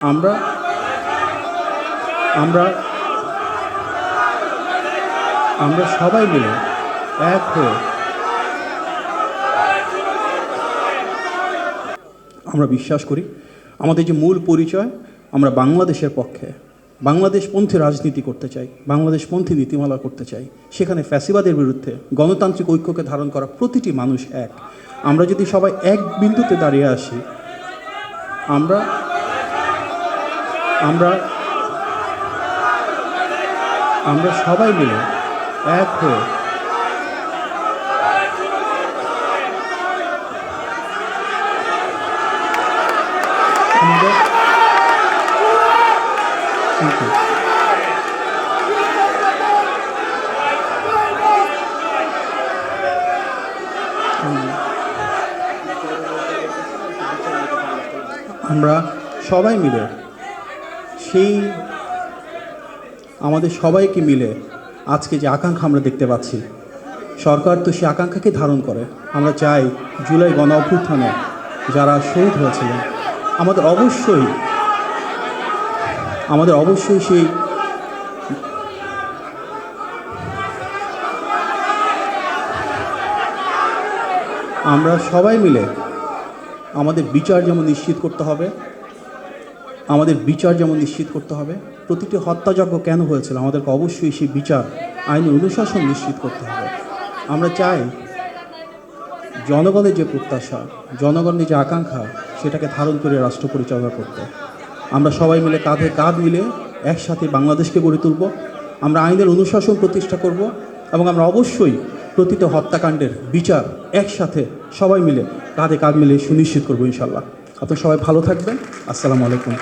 আমরা আমরা আমরা সবাই মিলে এক হয়ে আমরা বিশ্বাস করি আমাদের যে মূল পরিচয়, আমরা বাংলাদেশের পক্ষে, বাংলাদেশপন্থী রাজনীতি করতে চাই, বাংলাদেশপন্থী নীতিমালা করতে চাই। সেখানে ফ্যাসিবাদের বিরুদ্ধে গণতান্ত্রিক ঐক্যকে ধারণ করা প্রতিটি মানুষ এক। আমরা যদি সবাই এক বিন্দুতে দাঁড়িয়ে আসি, আমরা আমরা আমরা সবাই মিলে এক হয়ে আমরা সবাই মিলে সেই আমাদের সবাইকে মিলে আজকে যে আকাঙ্ক্ষা আমরা দেখতে পাচ্ছি, সরকার তো সেই আকাঙ্ক্ষাকে ধারণ করে। আমরা চাই জুলাই গণ অভ্যুত্থানে যারা শহীদ হয়েছিলেন, আমাদের অবশ্যই সেই আমরা সবাই মিলে আমাদের বিচার যেমন নিশ্চিত করতে হবে, প্রতিটি হত্যাযজ্ঞ কেন হয়েছিল আমাদেরকে অবশ্যই সেই বিচার, আইনের অনুশাসন নিশ্চিত করতে হবে। আমরা চাই জনগণের যে প্রত্যাশা, জনগণের যে আকাঙ্ক্ষা, সেটাকে ধারণ করে রাষ্ট্র পরিচালনা করতে আমরা সবাই মিলে কাঁধে কাঁধ মিলে একসাথে বাংলাদেশকে গড়ে তুলব। আমরা আইনের অনুশাসন প্রতিষ্ঠা করব এবং আমরা অবশ্যই প্রতিটি হত্যাকাণ্ডের বিচার একসাথে সবাই মিলে কাঁধে কাঁধ মিলে সুনিশ্চিত করবো ইনশাল্লাহ। আপনারা সবাই ভালো থাকবেন। আসসালামু আলাইকুম।